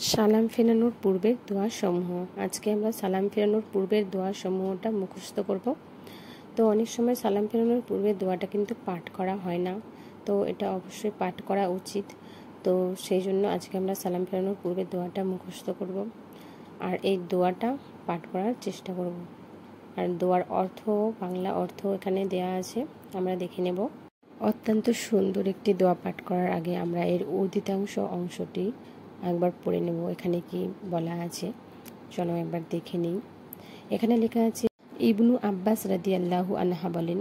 সালাম ফেরানোর পূর্বের দোয়া সমূহ। আজকে আমরা সালাম ফেরানোর পূর্বের দোয়া সমূহটা মুখস্থ করব। তো অনেক সময় সালাম ফেরানোর পূর্বের দোয়াটা কিন্তু পাঠ করা হয় না, তো এটা অবশ্যই পাঠ করা উচিত। তো সেই জন্য আজকে আমরা সালাম ফেরানোর পূর্বের দোয়াটা মুখস্থ করব আর এই দোয়াটা পাঠ করার চেষ্টা করব। আর দোয়ার অর্থ, বাংলা অর্থ এখানে দেয়া আছে, আমরা দেখে নেব। অত্যন্ত সুন্দর একটি দোয়া পাঠ করার আগে আমরা এর অধিকাংশ অংশটি একবার পড়ে নেব। এখানে কি বলা আছে চলো একবার দেখে নিই। এখানে লেখা আছে, ইবনু আব্বাস রাদিয়াল্লাহু আনহা বলেন,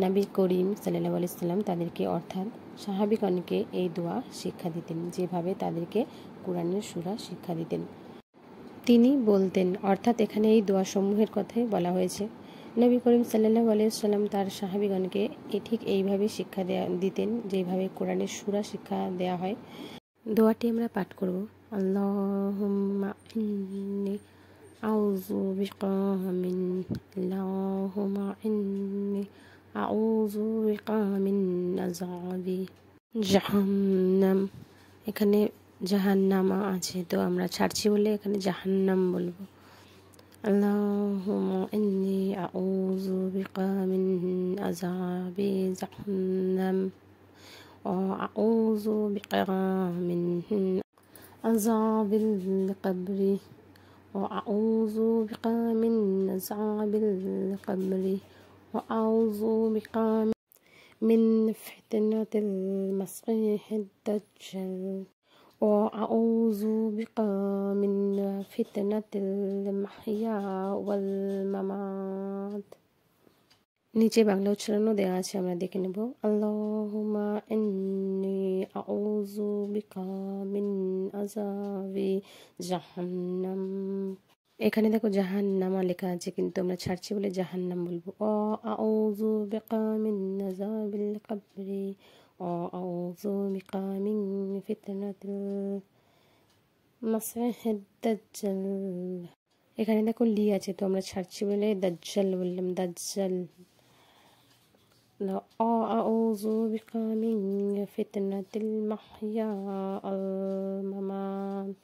নবী করিম সাল্লাল্লাহু আলাইহি সাল্লাম তাদেরকে অর্থাৎ সাহাবীগণকে এই দোয়া শিক্ষা দিতেন, যেভাবে তাদেরকে কোরআনের সূরা শিক্ষা দিতেন। তিনি বলতেন, অর্থাৎ এখানে এই দোয়া সমূহের কথাই বলা হয়েছে। নবী করিম সাল্লাল্লাহু আলাইহি সাল্লাম তার সাহাবীগণকে ঠিক এইভাবে শিক্ষা দিতেন, যেভাবে কোরআনের সূরা শিক্ষা দেয়া হয়। দোয়াটি আমরা পাঠ করব। আল্লাহুম্মা ইন্নী আউযু বিকা মিন আল্লাহুম্মা ইন্নী আউযু বিকা মিন আযাবি জাহান্নাম। এখানে জাহান্নামা আছে, তো আমরা ছাড়ছি বলে এখানে জাহান্নাম বলবো। আল্লাহুম্মা ইন্নী আউযু বিকা মিন আযাবি জাহান্নাম وأعوذ بك من عذاب القبر وأعوذ بك من عذاب القبر وأعوذ بك من فتنة المسيح الدجال وأعوذ بك من فتنة المحيا والممات। নিচে বাংলা উচ্চারণও দেওয়া আছে, আমরা দেখে নেব। আল্লাহুম্মা ইন্নী আউযু বিকা মিন আযাবি জাহান্নাম। এখানে দেখো জাহান্নামা লেখা আছে, কিন্তু আমরা ছাড়ছি বলে জাহান্নাম বলবো। আউযু বিকা মিন আযাবিল কবরি আউযু বিকা মিন ফিতনাতিল মাসিহিদ দাজ্জাল। এখানে দেখো লি আছে, তো আমরা ছাড়ছি বলে দাজ্জাল বললাম, দাজ্জাল। আউযু বিকা মিন ফিতনাতিল মাহইয়া ওয়াল মামাত।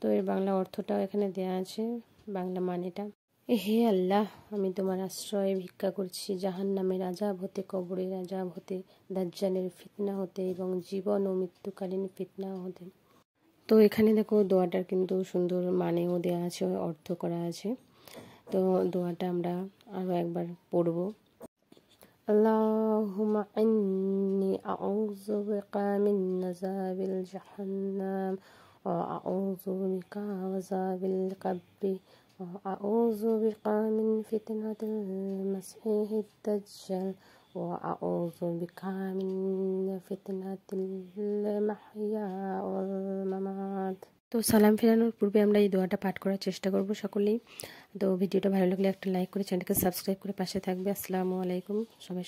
তো এর বাংলা অর্থটাও এখানে দেয়া আছে, বাংলা মানেটা। হে আল্লাহ, আমি তোমার আশ্রয় ভিক্ষা করছি জাহান্নামের আযাব হতে, কবরের আযাব হতে, দাজ্জালের ফিতনা হতে এবং জীবন ও মৃত্যুকালীন ফিতনা হতে। তো এখানে দেখো দোয়াটার কিন্তু সুন্দর মানেও দেওয়া আছে, অর্থ করা আছে। তো দোয়াটা আমরা আরও একবার পড়ব। আল্লাহুম্মা ইন্নী আউযু বিকা মিন আযাবিল জাহান্নাম ওয়া আউযু বিকা মিন আযাবিল কবরি ওয়া আউযু বিকা মিন ফিতনাতিল মাসিহিদ দাজ্জাল ওয়া আউযু বিকা মিন ফিতনাতিল মাহইয়া ওয়াল মামাত। তো সালাম ফেরানোর পূর্বে আমরা এই দোয়াটা পাঠ করার চেষ্টা করব সকলেই। তো ভিডিওটা ভালো লাগলে একটা লাইক করে চ্যানেলকে সাবস্ক্রাইব করে পাশে থাকবে। আসসালামু আলাইকুম সবাই।